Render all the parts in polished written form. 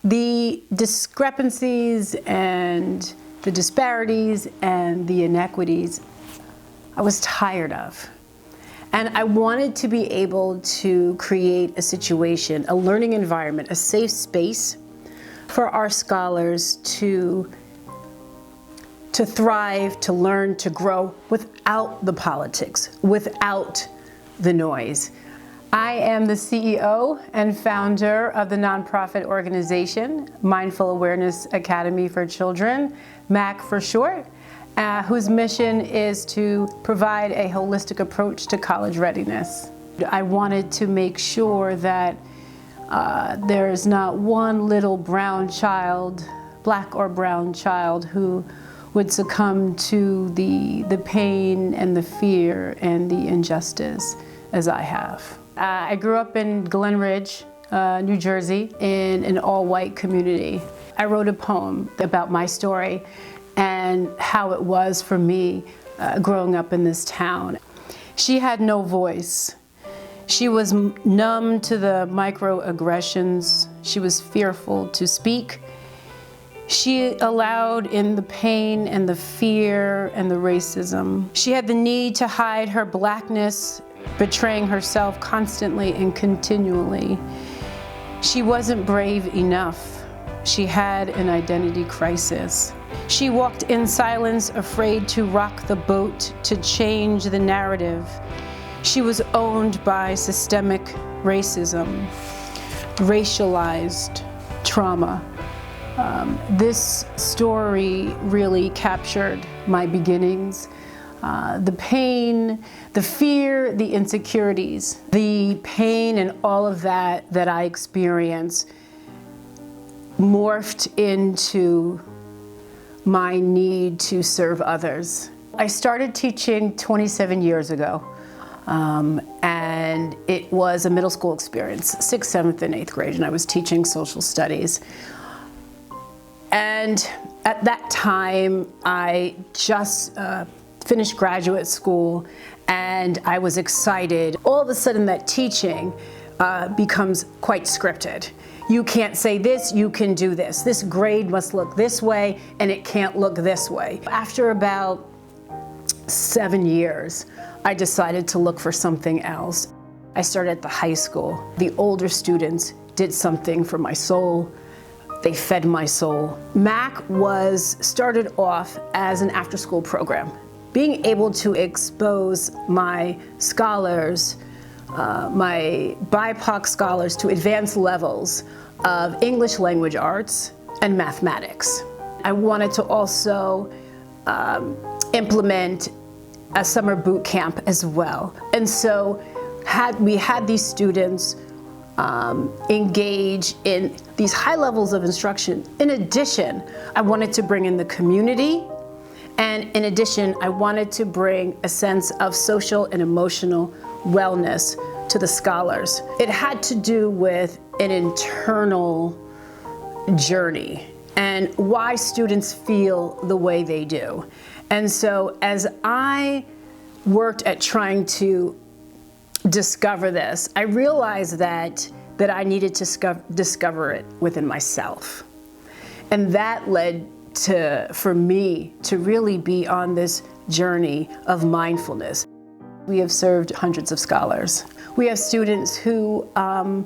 The discrepancies and the disparities and the inequities, I was tired of. And I wanted to be able to create a situation, a learning environment, a safe space for our scholars to thrive, to learn, to grow without the politics, without the noise. I am the CEO and founder of the nonprofit organization, Mindful Awareness Academy for Children, MAAC for short, whose mission is to provide a holistic approach to college readiness. I wanted to make sure that there is not one little brown child, black or brown child, who would succumb to the pain and the fear and the injustice as I have. I grew up in Glen Ridge, New Jersey, in an all-white community. I wrote a poem about my story and how it was for me growing up in this town. She had no voice. She was numb to the microaggressions. She was fearful to speak. She allowed in the pain and the fear and the racism. She had the need to hide her blackness, betraying herself constantly and continually. She wasn't brave enough. She had an identity crisis. She walked in silence, afraid to rock the boat, to change the narrative. She was owned by systemic racism, racialized trauma. This story really captured my beginnings. The pain, the fear, the insecurities, the pain and all of that I experienced morphed into my need to serve others. I started teaching 27 years ago, and it was a middle school experience, 6th, 7th, and 8th grade, and I was teaching social studies. And at that time, I just finished graduate school, and I was excited. All of a sudden, that teaching becomes quite scripted. You can't say this, you can do this. This grade must look this way, and it can't look this way. After about 7 years, I decided to look for something else. I started at the high school. The older students did something for my soul. They fed my soul. MAAC started off as an after-school program. Being able to expose my scholars, my BIPOC scholars, to advanced levels of English language arts and mathematics. I wanted to also implement a summer boot camp as well. And so we had these students engage in these high levels of instruction. In addition, I wanted to bring in the community, and in addition, I wanted to bring a sense of social and emotional wellness to the scholars. It had to do with an internal journey and why students feel the way they do. And so as I worked at trying to discover this, I realized that I needed to discover it within myself. And that led for me to really be on this journey of mindfulness. We have served hundreds of scholars. We have students who are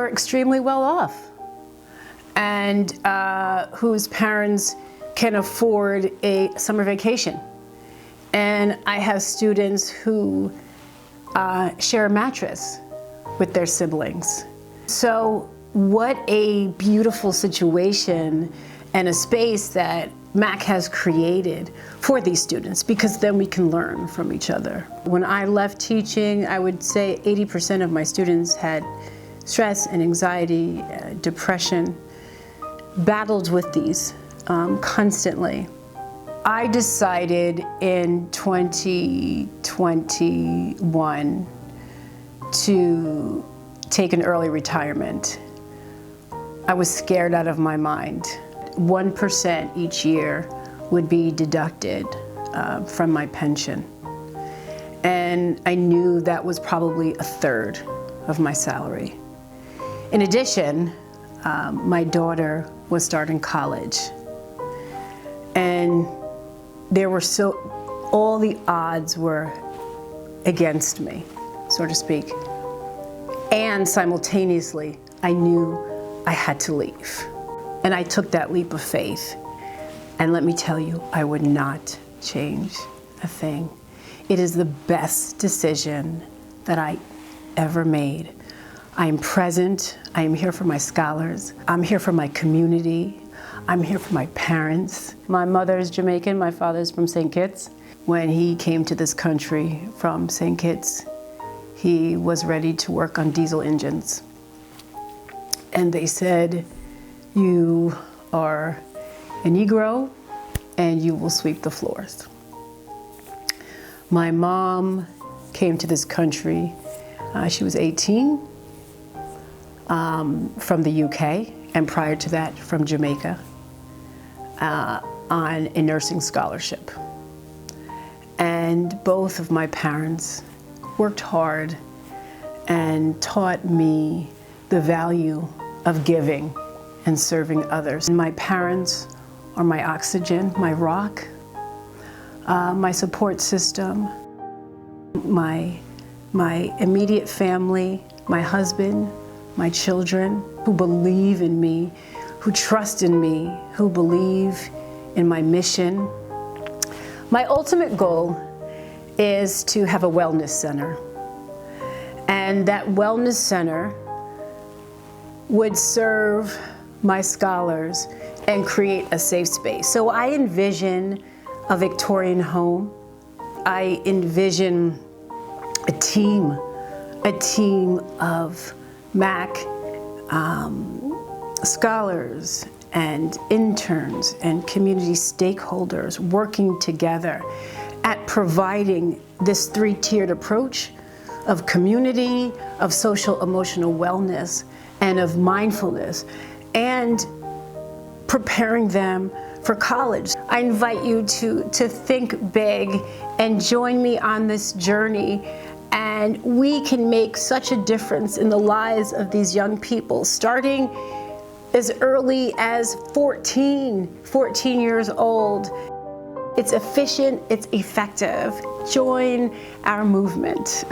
extremely well off and whose parents can afford a summer vacation. And I have students who share a mattress with their siblings. So what a beautiful situation and a space that MAAC has created for these students, because then we can learn from each other. When I left teaching, I would say 80% of my students had stress and anxiety, depression, battled with these constantly. I decided in 2021 to take an early retirement. I was scared out of my mind. 1% each year would be deducted from my pension. And I knew that was probably a third of my salary. In addition, my daughter was starting college. And all the odds were against me, so to speak. And simultaneously, I knew I had to leave. And I took that leap of faith. And let me tell you, I would not change a thing. It is the best decision that I ever made. I am present. I am here for my scholars. I'm here for my community. I'm here for my parents. My mother is Jamaican. My father is from St. Kitts. When he came to this country from St. Kitts, he was ready to work on diesel engines. And they said, you are a Negro and you will sweep the floors. My mom came to this country, she was 18, from the UK, and prior to that from Jamaica, on a nursing scholarship. And both of my parents worked hard and taught me the value of giving and serving others. My parents are my oxygen, my rock, my support system, my immediate family, my husband, my children who believe in me, who trust in me, who believe in my mission. My ultimate goal is to have a wellness center. And that wellness center would serve my scholars and create a safe space. So I envision a Victorian home. I envision a team of MAAC scholars and interns and community stakeholders working together at providing this three-tiered approach of community, of social emotional wellness, and of mindfulness, and preparing them for college. I invite you to think big and join me on this journey, and we can make such a difference in the lives of these young people, starting as early as 14 years old. It's efficient, it's effective. Join our movement.